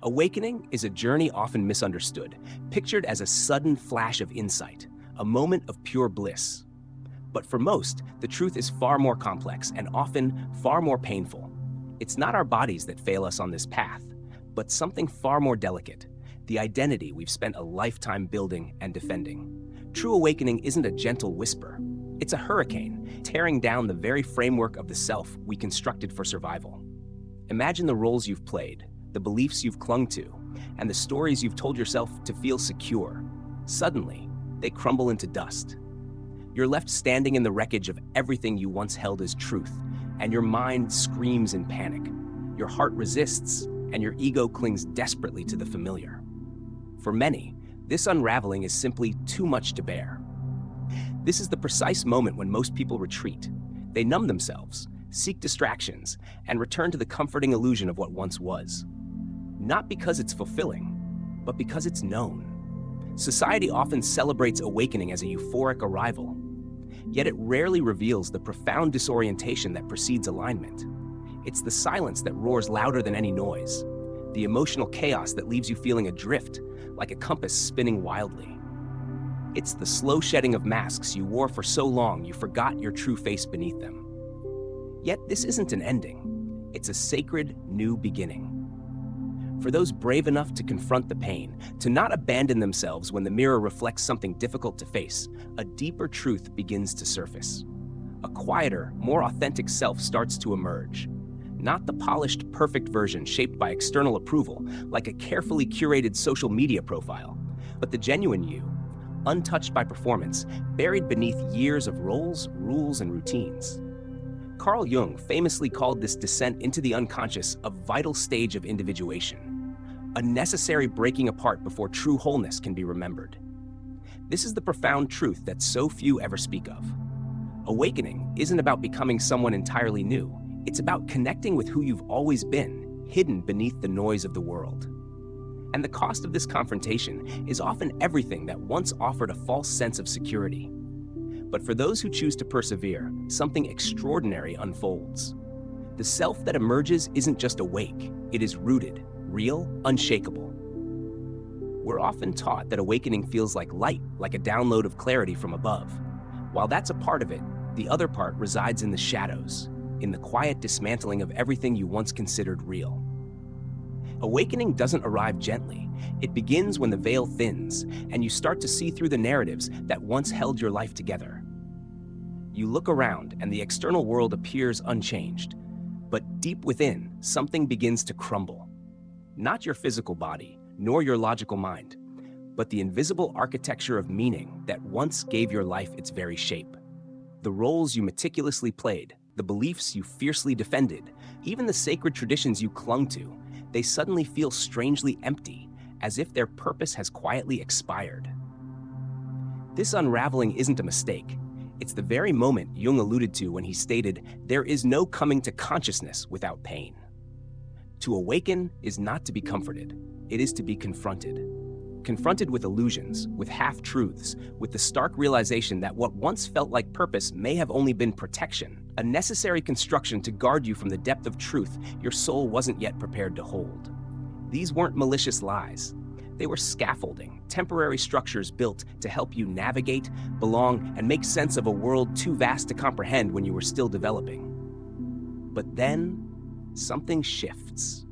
Awakening is a journey often misunderstood, pictured as a sudden flash of insight, a moment of pure bliss. But for most, the truth is far more complex and often far more painful. It's not our bodies that fail us on this path, but something far more delicate, the identity we've spent a lifetime building and defending. True awakening isn't a gentle whisper. It's a hurricane, tearing down the very framework of the self we constructed for survival. Imagine the roles you've played, the beliefs you've clung to, and the stories you've told yourself to feel secure. Suddenly, they crumble into dust. You're left standing in the wreckage of everything you once held as truth, and your mind screams in panic. Your heart resists, and your ego clings desperately to the familiar. For many, this unraveling is simply too much to bear. This is the precise moment when most people retreat. They numb themselves, seek distractions, and return to the comforting illusion of what once was. Not because it's fulfilling, but because it's known. Society often celebrates awakening as a euphoric arrival, yet it rarely reveals the profound disorientation that precedes alignment. It's the silence that roars louder than any noise, the emotional chaos that leaves you feeling adrift, like a compass spinning wildly. It's the slow shedding of masks you wore for so long you forgot your true face beneath them. Yet this isn't an ending. It's a sacred new beginning. For those brave enough to confront the pain, to not abandon themselves when the mirror reflects something difficult to face, a deeper truth begins to surface. A quieter, more authentic self starts to emerge. Not the polished, perfect version shaped by external approval, like a carefully curated social media profile, but the genuine you, untouched by performance, buried beneath years of roles, rules, and routines. Carl Jung famously called this descent into the unconscious a vital stage of individuation, a necessary breaking apart before true wholeness can be remembered. This is the profound truth that so few ever speak of. Awakening isn't about becoming someone entirely new. It's about connecting with who you've always been, hidden beneath the noise of the world. And the cost of this confrontation is often everything that once offered a false sense of security. But for those who choose to persevere, something extraordinary unfolds. The self that emerges isn't just awake, it is rooted, real, unshakable. We're often taught that awakening feels like light, like a download of clarity from above. While that's a part of it, the other part resides in the shadows, in the quiet dismantling of everything you once considered real. Awakening doesn't arrive gently. It begins when the veil thins, and you start to see through the narratives that once held your life together. You look around, and the external world appears unchanged. But deep within, something begins to crumble. Not your physical body, nor your logical mind, but the invisible architecture of meaning that once gave your life its very shape. The roles you meticulously played, the beliefs you fiercely defended, even the sacred traditions you clung to, they suddenly feel strangely empty, as if their purpose has quietly expired. This unraveling isn't a mistake. It's the very moment Jung alluded to when he stated, "There is no coming to consciousness without pain." To awaken is not to be comforted, it is to be confronted. Confronted with illusions, with half-truths, with the stark realization that what once felt like purpose may have only been protection, a necessary construction to guard you from the depth of truth your soul wasn't yet prepared to hold. These weren't malicious lies. They were scaffolding, temporary structures built to help you navigate, belong, and make sense of a world too vast to comprehend when you were still developing. But then, something shifts.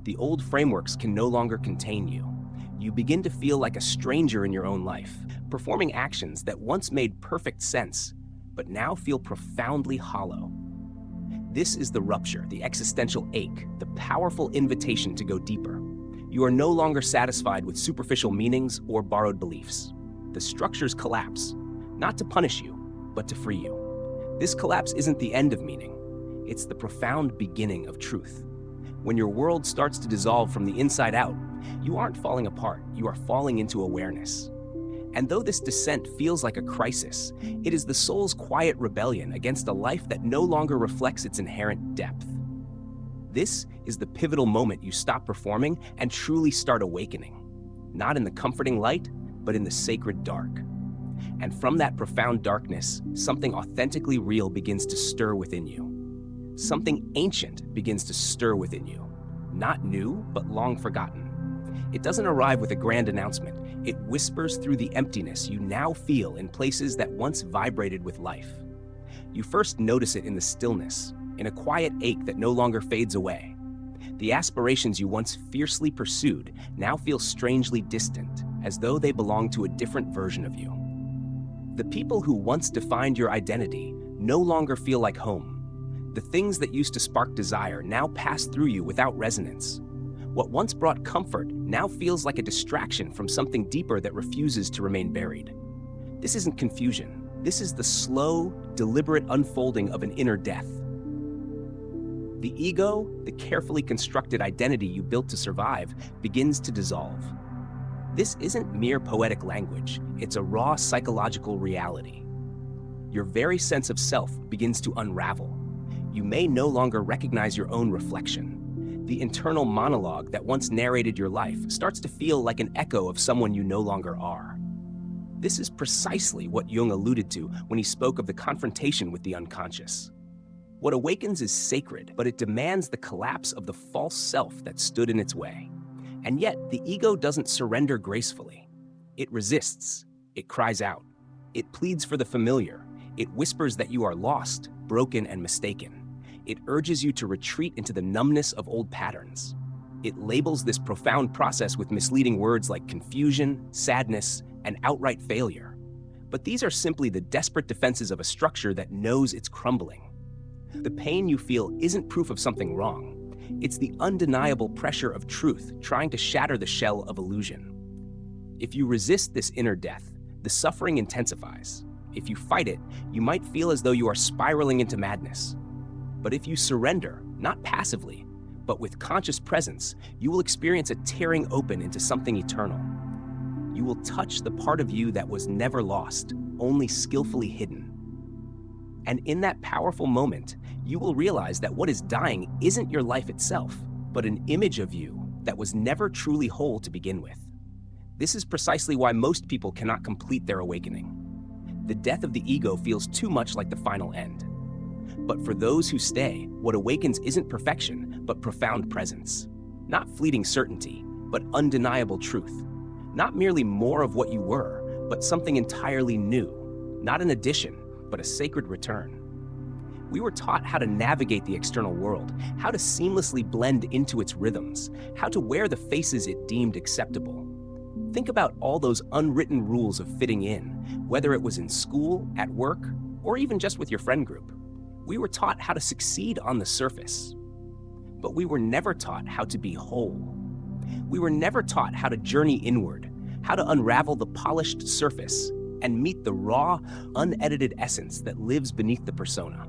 The old frameworks can no longer contain you. You begin to feel like a stranger in your own life, performing actions that once made perfect sense, but now feel profoundly hollow. This is the rupture, the existential ache, the powerful invitation to go deeper. You are no longer satisfied with superficial meanings or borrowed beliefs. The structures collapse, not to punish you, but to free you. This collapse isn't the end of meaning. It's the profound beginning of truth. When your world starts to dissolve from the inside out, you aren't falling apart, you are falling into awareness. And though this descent feels like a crisis, it is the soul's quiet rebellion against a life that no longer reflects its inherent depth. This is the pivotal moment you stop performing and truly start awakening. Not in the comforting light, but in the sacred dark. And from that profound darkness, something authentically real begins to stir within you. Something ancient begins to stir within you. not new, but long forgotten. It doesn't arrive with a grand announcement. It whispers through the emptiness you now feel in places that once vibrated with life. You first notice it in the stillness, in a quiet ache that no longer fades away. The aspirations you once fiercely pursued now feel strangely distant, as though they belong to a different version of you. The people who once defined your identity no longer feel like home. The things that used to spark desire now pass through you without resonance. What once brought comfort now feels like a distraction from something deeper that refuses to remain buried. This isn't confusion. This is the slow, deliberate unfolding of an inner death. The ego, the carefully constructed identity you built to survive, begins to dissolve. This isn't mere poetic language. It's a raw psychological reality. Your very sense of self begins to unravel. You may no longer recognize your own reflection. The internal monologue that once narrated your life starts to feel like an echo of someone you no longer are. This is precisely what Jung alluded to when he spoke of the confrontation with the unconscious. What awakens is sacred, but it demands the collapse of the false self that stood in its way. And yet, the ego doesn't surrender gracefully. It resists. It cries out. It pleads for the familiar. It whispers that you are lost, broken, and mistaken. It urges you to retreat into the numbness of old patterns. It labels this profound process with misleading words like confusion, sadness, and outright failure. But these are simply the desperate defenses of a structure that knows it's crumbling. The pain you feel isn't proof of something wrong. It's the undeniable pressure of truth trying to shatter the shell of illusion. If you resist this inner death, the suffering intensifies. If you fight it, you might feel as though you are spiraling into madness. But if you surrender, not passively, but with conscious presence, you will experience a tearing open into something eternal. You will touch the part of you that was never lost, only skillfully hidden. And in that powerful moment, you will realize that what is dying isn't your life itself, but an image of you that was never truly whole to begin with. This is precisely why most people cannot complete their awakening. The death of the ego feels too much like the final end. But for those who stay, what awakens isn't perfection, but profound presence. Not fleeting certainty, but undeniable truth. Not merely more of what you were, but something entirely new. Not an addition, but a sacred return. We were taught how to navigate the external world, how to seamlessly blend into its rhythms, how to wear the faces it deemed acceptable. Think about all those unwritten rules of fitting in, whether it was in school, at work, or even just with your friend group. We were taught how to succeed on the surface, but we were never taught how to be whole. We were never taught how to journey inward, how to unravel the polished surface and meet the raw, unedited essence that lives beneath the persona.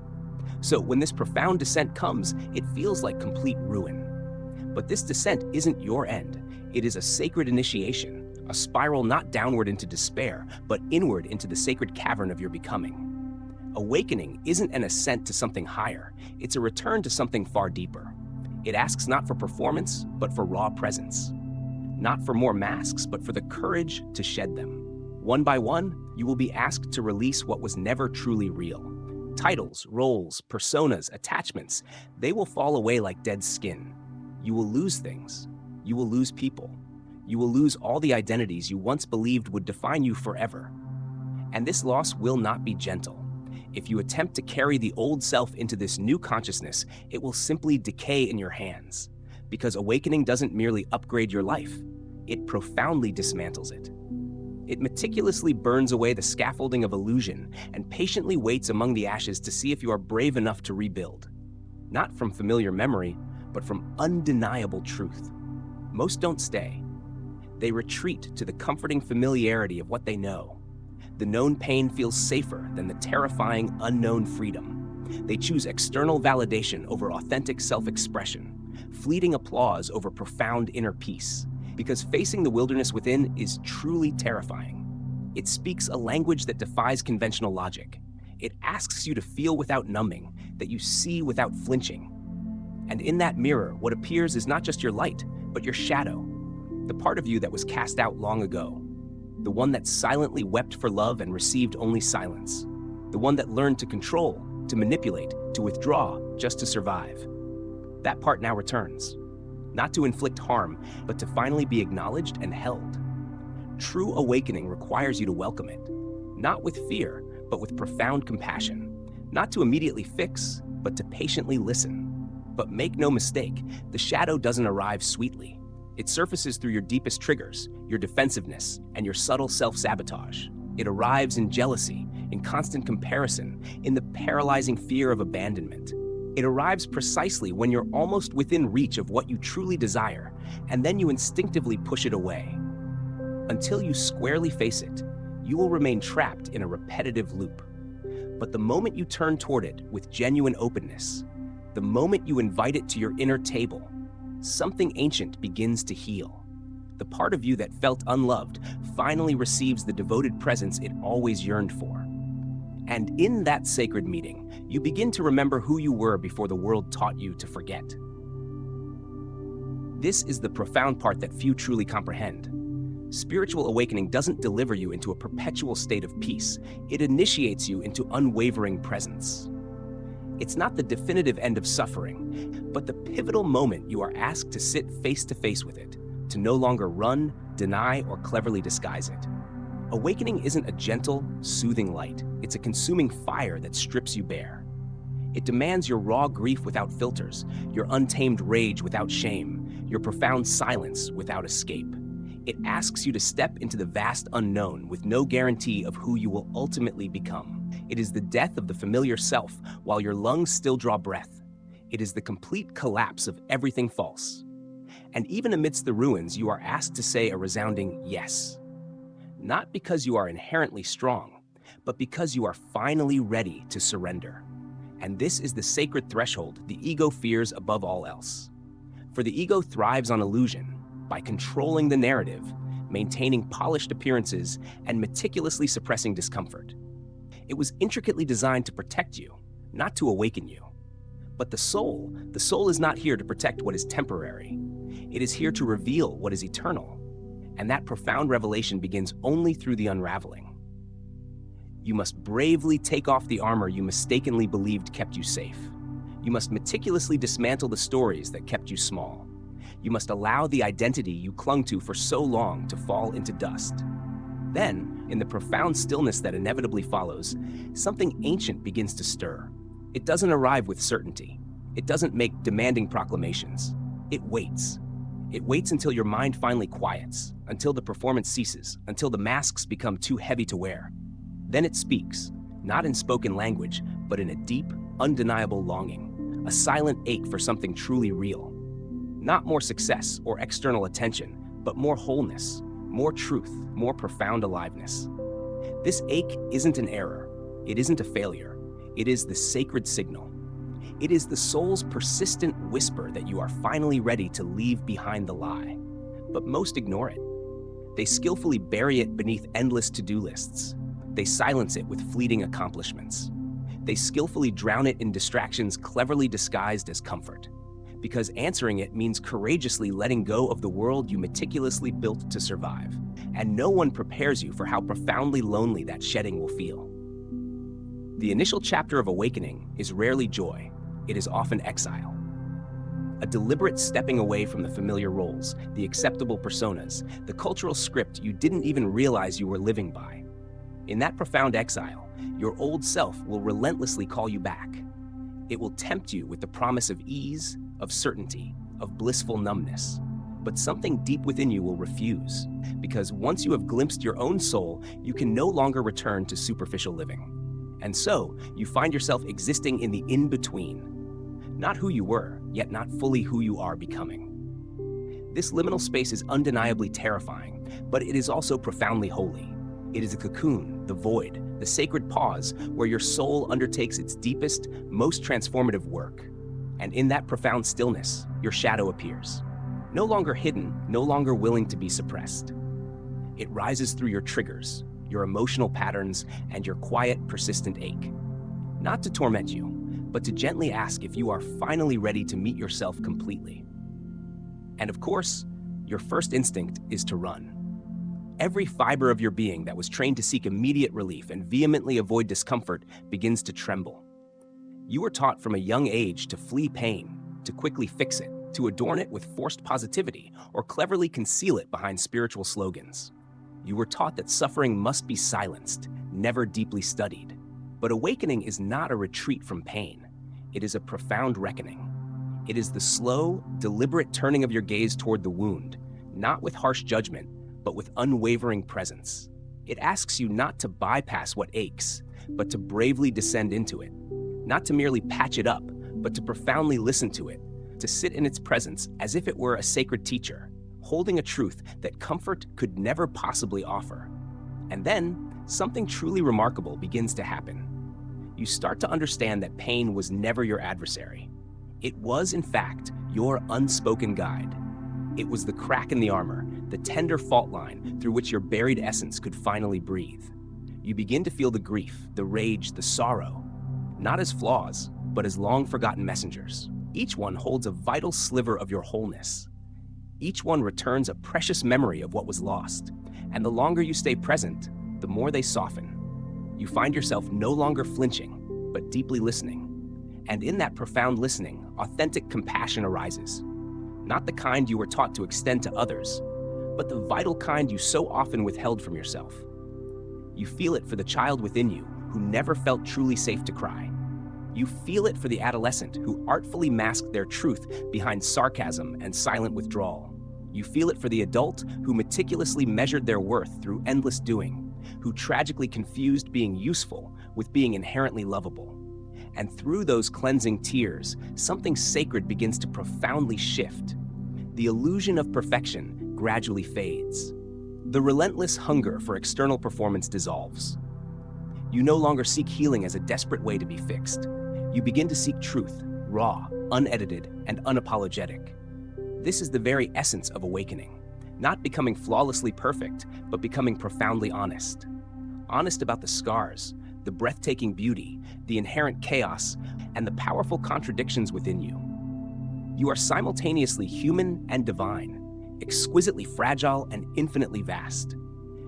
So when this profound descent comes, it feels like complete ruin. But this descent isn't your end. It is a sacred initiation, a spiral not downward into despair, but inward into the sacred cavern of your becoming. Awakening isn't an ascent to something higher. It's a return to something far deeper. It asks not for performance, but for raw presence. Not for more masks, but for the courage to shed them. One by one, you will be asked to release what was never truly real. Titles, roles, personas, attachments, they will fall away like dead skin. You will lose things. You will lose people. You will lose all the identities you once believed would define you forever. And this loss will not be gentle. If you attempt to carry the old self into this new consciousness, it will simply decay in your hands. Because awakening doesn't merely upgrade your life, it profoundly dismantles it. It meticulously burns away the scaffolding of illusion and patiently waits among the ashes to see if you are brave enough to rebuild. Not from familiar memory, but from undeniable truth. Most don't stay. They retreat to the comforting familiarity of what they know. The known pain feels safer than the terrifying unknown freedom. They choose external validation over authentic self-expression, fleeting applause over profound inner peace. Because facing the wilderness within is truly terrifying. It speaks a language that defies conventional logic. It asks you to feel without numbing, that you see without flinching. And in that mirror, what appears is not just your light, but your shadow, the part of you that was cast out long ago, the one that silently wept for love and received only silence, the one that learned to control, to manipulate, to withdraw, just to survive. That part now returns. not to inflict harm, but to finally be acknowledged and held. True awakening requires you to welcome it, not with fear, but with profound compassion, not to immediately fix, but to patiently listen. But make no mistake, the shadow doesn't arrive sweetly. It surfaces through your deepest triggers, your defensiveness, and your subtle self-sabotage. It arrives in jealousy, in constant comparison, in the paralyzing fear of abandonment. It arrives precisely when you're almost within reach of what you truly desire, and then you instinctively push it away. Until you squarely face it, you will remain trapped in a repetitive loop. But the moment you turn toward it with genuine openness, the moment you invite it to your inner table, something ancient begins to heal. The part of you that felt unloved finally receives the devoted presence it always yearned for. And in that sacred meeting, you begin to remember who you were before the world taught you to forget. This is the profound part that few truly comprehend. Spiritual awakening doesn't deliver you into a perpetual state of peace. It initiates you into unwavering presence. It's not the definitive end of suffering, but the pivotal moment you are asked to sit face to face with it, to no longer run, deny, or cleverly disguise it. Awakening isn't a gentle, soothing light. It's a consuming fire that strips you bare. It demands your raw grief without filters, your untamed rage without shame, your profound silence without escape. It asks you to step into the vast unknown with no guarantee of who you will ultimately become. It is the death of the familiar self while your lungs still draw breath. It is the complete collapse of everything false. And even amidst the ruins, you are asked to say a resounding yes. Not because you are inherently strong, but because you are finally ready to surrender. And this is the sacred threshold the ego fears above all else. For the ego thrives on illusion, by controlling the narrative, maintaining polished appearances, and meticulously suppressing discomfort. It was intricately designed to protect you, not to awaken you. But the soul is not here to protect what is temporary. It is here to reveal what is eternal. And that profound revelation begins only through the unraveling. You must bravely take off the armor you mistakenly believed kept you safe. You must meticulously dismantle the stories that kept you small. You must allow the identity you clung to for so long to fall into dust. Then, in the profound stillness that inevitably follows, something ancient begins to stir. It doesn't arrive with certainty. It doesn't make demanding proclamations. It waits. It waits until your mind finally quiets, until the performance ceases, until the masks become too heavy to wear. Then it speaks, not in spoken language, but in a deep, undeniable longing, a silent ache for something truly real. Not more success or external attention, but more wholeness, more truth, more profound aliveness. This ache isn't an error. It isn't a failure. It is the sacred signal. It is the soul's persistent whisper that you are finally ready to leave behind the lie. But most ignore it. They skillfully bury it beneath endless to-do lists. They silence it with fleeting accomplishments. They skillfully drown it in distractions cleverly disguised as comfort. Because answering it means courageously letting go of the world you meticulously built to survive. And no one prepares you for how profoundly lonely that shedding will feel. The initial chapter of awakening is rarely joy. It is often exile. A deliberate stepping away from the familiar roles, the acceptable personas, the cultural script you didn't even realize you were living by. In that profound exile, your old self will relentlessly call you back. It will tempt you with the promise of ease, of certainty, of blissful numbness. But something deep within you will refuse, because once you have glimpsed your own soul, you can no longer return to superficial living. And so, you find yourself existing in the in-between. Not who you were, yet not fully who you are becoming. This liminal space is undeniably terrifying, but it is also profoundly holy. It is a cocoon, the void, the sacred pause where your soul undertakes its deepest, most transformative work. And in that profound stillness, your shadow appears. No longer hidden, no longer willing to be suppressed. It rises through your triggers, your emotional patterns, and your quiet, persistent ache. Not to torment you, but to gently ask if you are finally ready to meet yourself completely. And of course, your first instinct is to run. Every fiber of your being that was trained to seek immediate relief and vehemently avoid discomfort begins to tremble. You were taught from a young age to flee pain, to quickly fix it, to adorn it with forced positivity, or cleverly conceal it behind spiritual slogans. You were taught that suffering must be silenced, never deeply studied. But awakening is not a retreat from pain. It is a profound reckoning. It is the slow, deliberate turning of your gaze toward the wound, not with harsh judgment, but with unwavering presence. It asks you not to bypass what aches, but to bravely descend into it. Not to merely patch it up, but to profoundly listen to it, to sit in its presence as if it were a sacred teacher, holding a truth that comfort could never possibly offer. And then, something truly remarkable begins to happen. You start to understand that pain was never your adversary. It was, in fact, your unspoken guide. It was the crack in the armor, the tender fault line through which your buried essence could finally breathe. You begin to feel the grief, the rage, the sorrow, not as flaws, but as long-forgotten messengers. Each one holds a vital sliver of your wholeness. Each one returns a precious memory of what was lost, and the longer you stay present, the more they soften. You find yourself no longer flinching, but deeply listening. And in that profound listening, authentic compassion arises. Not the kind you were taught to extend to others, but the vital kind you so often withheld from yourself. You feel it for the child within you who never felt truly safe to cry. You feel it for the adolescent who artfully masked their truth behind sarcasm and silent withdrawal. You feel it for the adult who meticulously measured their worth through endless doing, who tragically confused being useful with being inherently lovable. And through those cleansing tears, something sacred begins to profoundly shift. The illusion of perfection gradually fades. The relentless hunger for external performance dissolves. You no longer seek healing as a desperate way to be fixed. You begin to seek truth, raw, unedited, and unapologetic. This is the very essence of awakening. Not becoming flawlessly perfect, but becoming profoundly honest. Honest about the scars, the breathtaking beauty, the inherent chaos, and the powerful contradictions within you. You are simultaneously human and divine, exquisitely fragile and infinitely vast.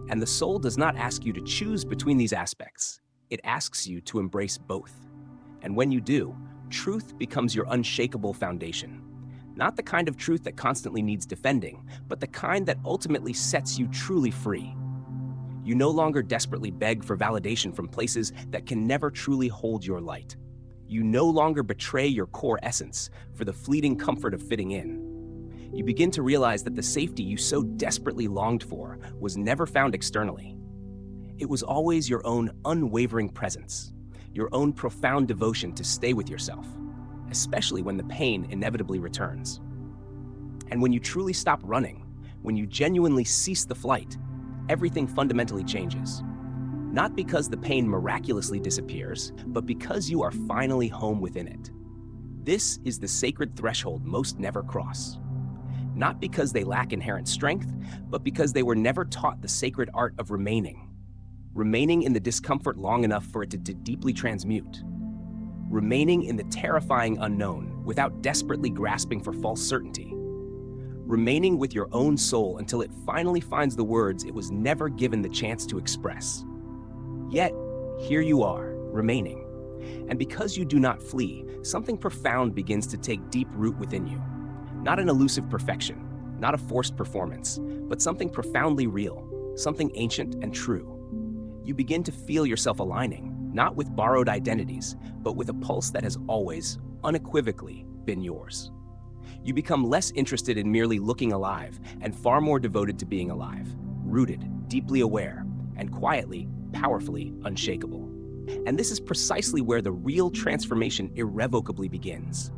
And the soul does not ask you to choose between these aspects. It asks you to embrace both. And when you do, truth becomes your unshakable foundation. Not the kind of truth that constantly needs defending, but the kind that ultimately sets you truly free. You no longer desperately beg for validation from places that can never truly hold your light. You no longer betray your core essence for the fleeting comfort of fitting in. You begin to realize that the safety you so desperately longed for was never found externally. It was always your own unwavering presence, your own profound devotion to stay with yourself, especially when the pain inevitably returns. And when you truly stop running, when you genuinely cease the flight, everything fundamentally changes. Not because the pain miraculously disappears, but because you are finally home within it. This is the sacred threshold most never cross. Not because they lack inherent strength, but because they were never taught the sacred art of remaining. Remaining in the discomfort long enough for it to deeply transmute. Remaining in the terrifying unknown without desperately grasping for false certainty. Remaining with your own soul until it finally finds the words it was never given the chance to express. Yet, here you are, remaining. And because you do not flee, something profound begins to take deep root within you. Not an elusive perfection, not a forced performance, but something profoundly real, something ancient and true. You begin to feel yourself aligning, not with borrowed identities, but with a pulse that has always, unequivocally, been yours. You become less interested in merely looking alive and far more devoted to being alive, rooted, deeply aware, and quietly, powerfully unshakable. And this is precisely where the real transformation irrevocably begins.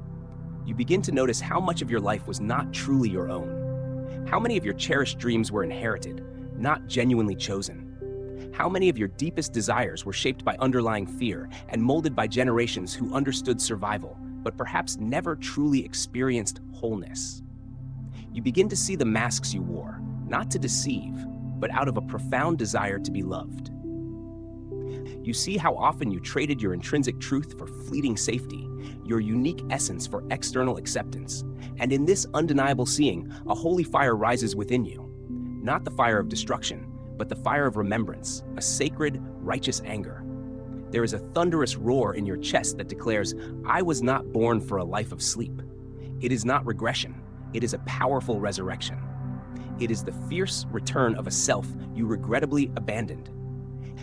You begin to notice how much of your life was not truly your own. How many of your cherished dreams were inherited, not genuinely chosen. How many of your deepest desires were shaped by underlying fear and molded by generations who understood survival, but perhaps never truly experienced wholeness. You begin to see the masks you wore, not to deceive, but out of a profound desire to be loved. You see how often you traded your intrinsic truth for fleeting safety, your unique essence for external acceptance. And in this undeniable seeing, a holy fire rises within you. Not the fire of destruction, but the fire of remembrance, a sacred, righteous anger. There is a thunderous roar in your chest that declares, I was not born for a life of sleep. It is not regression. It is a powerful resurrection. It is the fierce return of a self you regrettably abandoned,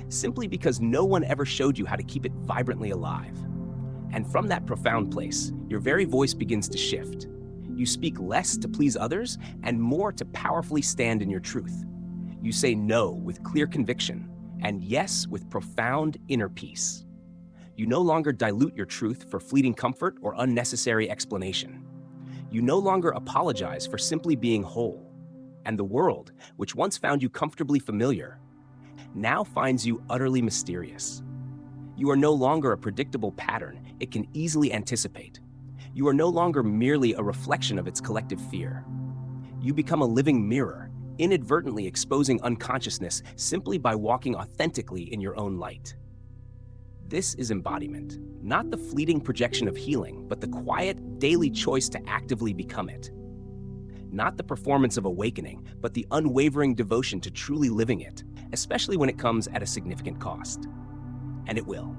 simply because no one ever showed you how to keep it vibrantly alive. And from that profound place, your very voice begins to shift. You speak less to please others and more to powerfully stand in your truth. You say no with clear conviction and yes with profound inner peace. You no longer dilute your truth for fleeting comfort or unnecessary explanation. You no longer apologize for simply being whole. And the world, which once found you comfortably familiar, now finds you utterly mysterious. You are no longer a predictable pattern it can easily anticipate. You are no longer merely a reflection of its collective fear. You become a living mirror, inadvertently exposing unconsciousness simply by walking authentically in your own light. This is embodiment, not the fleeting projection of healing, but the quiet, daily choice to actively become it. Not the performance of awakening, but the unwavering devotion to truly living it, especially when it comes at a significant cost. And it will.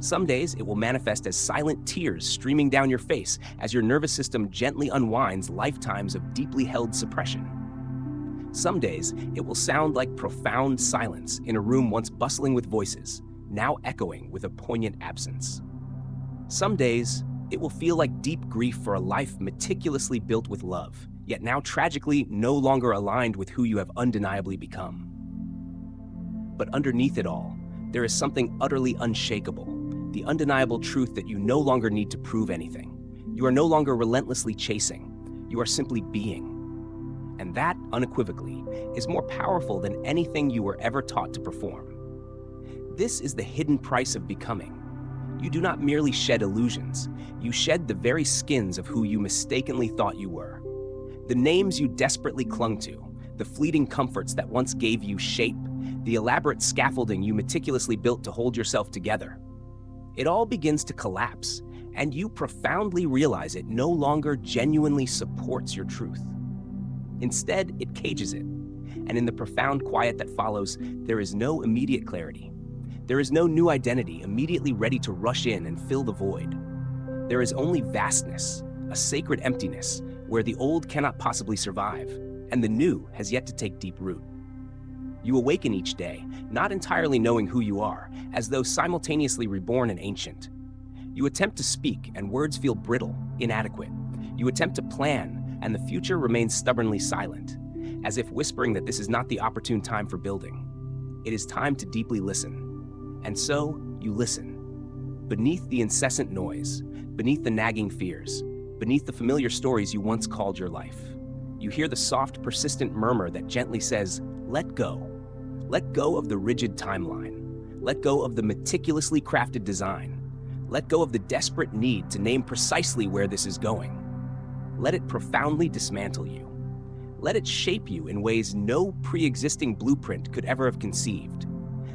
Some days it will manifest as silent tears streaming down your face as your nervous system gently unwinds lifetimes of deeply held suppression. Some days it will sound like profound silence in a room once bustling with voices, now echoing with a poignant absence. Some days it will feel like deep grief for a life meticulously built with love, yet now tragically no longer aligned with who you have undeniably become. But underneath it all, there is something utterly unshakable, the undeniable truth that you no longer need to prove anything. You are no longer relentlessly chasing. You are simply being. And that, unequivocally, is more powerful than anything you were ever taught to perform. This is the hidden price of becoming. You do not merely shed illusions. You shed the very skins of who you mistakenly thought you were. The names you desperately clung to, the fleeting comforts that once gave you shape, the elaborate scaffolding you meticulously built to hold yourself together. It all begins to collapse, and you profoundly realize it no longer genuinely supports your truth. Instead, it cages it, and in the profound quiet that follows, there is no immediate clarity. There is no new identity immediately ready to rush in and fill the void. There is only vastness, a sacred emptiness, where the old cannot possibly survive, and the new has yet to take deep root. You awaken each day, not entirely knowing who you are, as though simultaneously reborn and ancient. You attempt to speak, and words feel brittle, inadequate. You attempt to plan, and the future remains stubbornly silent, as if whispering that this is not the opportune time for building. It is time to deeply listen. And so, you listen. Beneath the incessant noise, beneath the nagging fears, beneath the familiar stories you once called your life, you hear the soft, persistent murmur that gently says, let go. Let go of the rigid timeline. Let go of the meticulously crafted design. Let go of the desperate need to name precisely where this is going. Let it profoundly dismantle you. Let it shape you in ways no pre-existing blueprint could ever have conceived.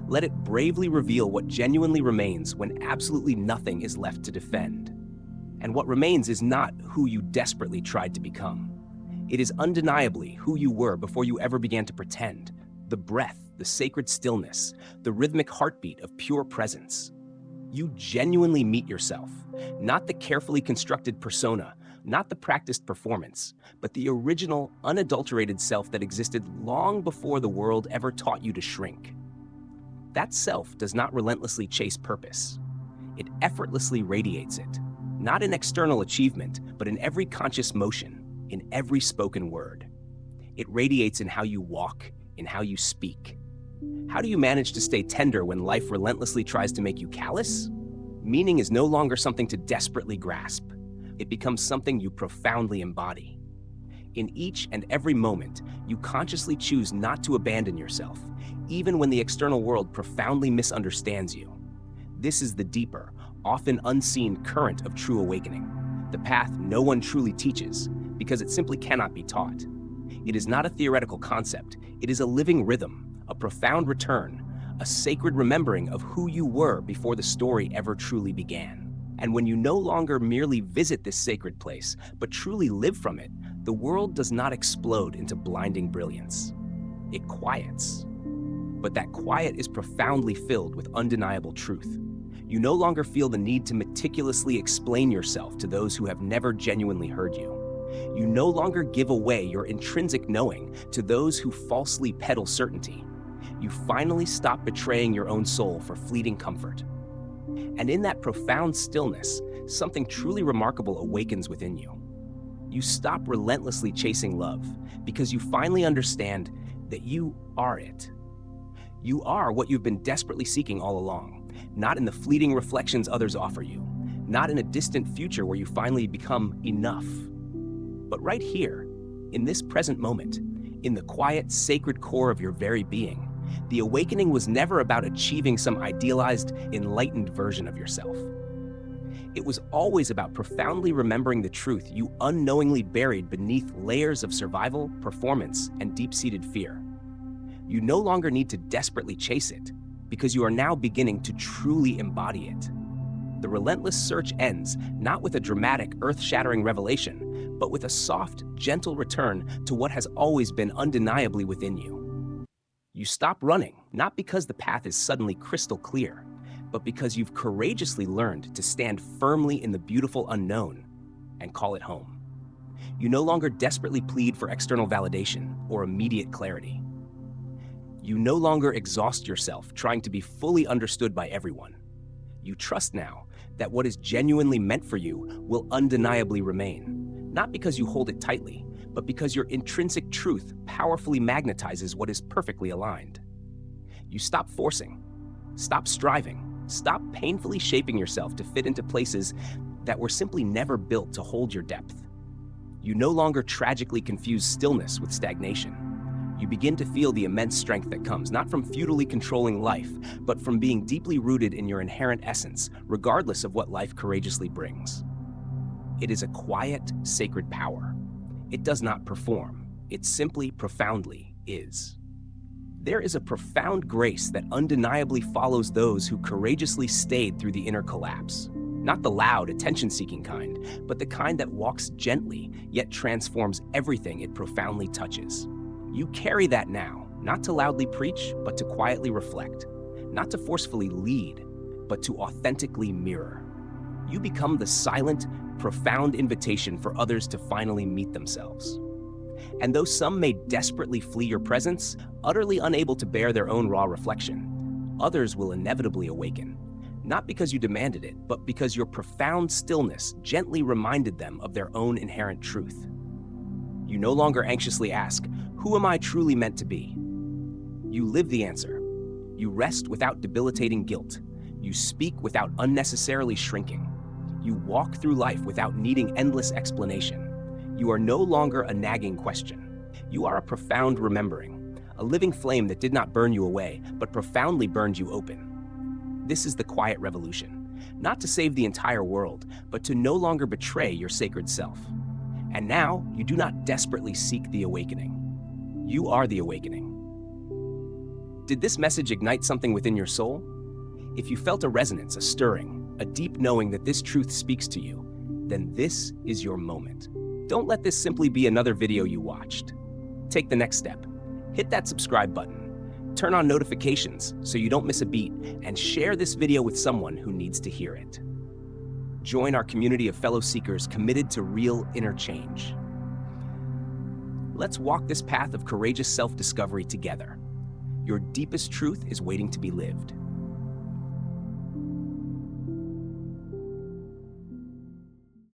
Let it bravely reveal what genuinely remains when absolutely nothing is left to defend. And what remains is not who you desperately tried to become. It is undeniably who you were before you ever began to pretend. The breath, the sacred stillness, the rhythmic heartbeat of pure presence. You genuinely meet yourself, not the carefully constructed persona, not the practiced performance, but the original, unadulterated self that existed long before the world ever taught you to shrink. That self does not relentlessly chase purpose. It effortlessly radiates it, not in external achievement, but in every conscious motion, in every spoken word. It radiates in how you walk, in how you speak. How do you manage to stay tender when life relentlessly tries to make you callous? Meaning is no longer something to desperately grasp. It becomes something you profoundly embody. In each and every moment, you consciously choose not to abandon yourself, even when the external world profoundly misunderstands you. This is the deeper, often unseen current of true awakening, the path no one truly teaches, because it simply cannot be taught. It is not a theoretical concept, it is a living rhythm, a profound return, a sacred remembering of who you were before the story ever truly began. And when you no longer merely visit this sacred place, but truly live from it, the world does not explode into blinding brilliance. It quiets. But that quiet is profoundly filled with undeniable truth. You no longer feel the need to meticulously explain yourself to those who have never genuinely heard you. You no longer give away your intrinsic knowing to those who falsely peddle certainty. You finally stop betraying your own soul for fleeting comfort. And in that profound stillness, something truly remarkable awakens within you. You stop relentlessly chasing love because you finally understand that you are it. You are what you've been desperately seeking all along, not in the fleeting reflections others offer you, not in a distant future where you finally become enough, but right here, in this present moment, in the quiet, sacred core of your very being. The awakening was never about achieving some idealized, enlightened version of yourself. It was always about profoundly remembering the truth you unknowingly buried beneath layers of survival, performance, and deep-seated fear. You no longer need to desperately chase it, because you are now beginning to truly embody it. The relentless search ends not with a dramatic, earth-shattering revelation, but with a soft, gentle return to what has always been undeniably within you. You stop running, not because the path is suddenly crystal clear, but because you've courageously learned to stand firmly in the beautiful unknown and call it home. You no longer desperately plead for external validation or immediate clarity. You no longer exhaust yourself trying to be fully understood by everyone. You trust now that what is genuinely meant for you will undeniably remain, not because you hold it tightly, but because your intrinsic truth powerfully magnetizes what is perfectly aligned. You stop forcing, stop striving, stop painfully shaping yourself to fit into places that were simply never built to hold your depth. You no longer tragically confuse stillness with stagnation. You begin to feel the immense strength that comes not from futilely controlling life, but from being deeply rooted in your inherent essence, regardless of what life courageously brings. It is a quiet, sacred power. It does not perform. It simply, profoundly is. There is a profound grace that undeniably follows those who courageously stayed through the inner collapse. Not the loud, attention-seeking kind, but the kind that walks gently, yet transforms everything it profoundly touches. You carry that now, not to loudly preach, but to quietly reflect. Not to forcefully lead, but to authentically mirror. You become the silent, profound invitation for others to finally meet themselves. And though some may desperately flee your presence, utterly unable to bear their own raw reflection, others will inevitably awaken. Not because you demanded it, but because your profound stillness gently reminded them of their own inherent truth. You no longer anxiously ask, "Who am I truly meant to be?" You live the answer. You rest without debilitating guilt. You speak without unnecessarily shrinking. You walk through life without needing endless explanation. You are no longer a nagging question. You are a profound remembering, a living flame that did not burn you away, but profoundly burned you open. This is the quiet revolution, not to save the entire world, but to no longer betray your sacred self. And now, you do not desperately seek the awakening. You are the awakening. Did this message ignite something within your soul? If you felt a resonance, a stirring, a deep knowing that this truth speaks to you, then this is your moment. Don't let this simply be another video you watched. Take the next step. Hit that subscribe button. Turn on notifications so you don't miss a beat, and share this video with someone who needs to hear it. Join our community of fellow seekers committed to real inner change. Let's walk this path of courageous self-discovery together. Your deepest truth is waiting to be lived.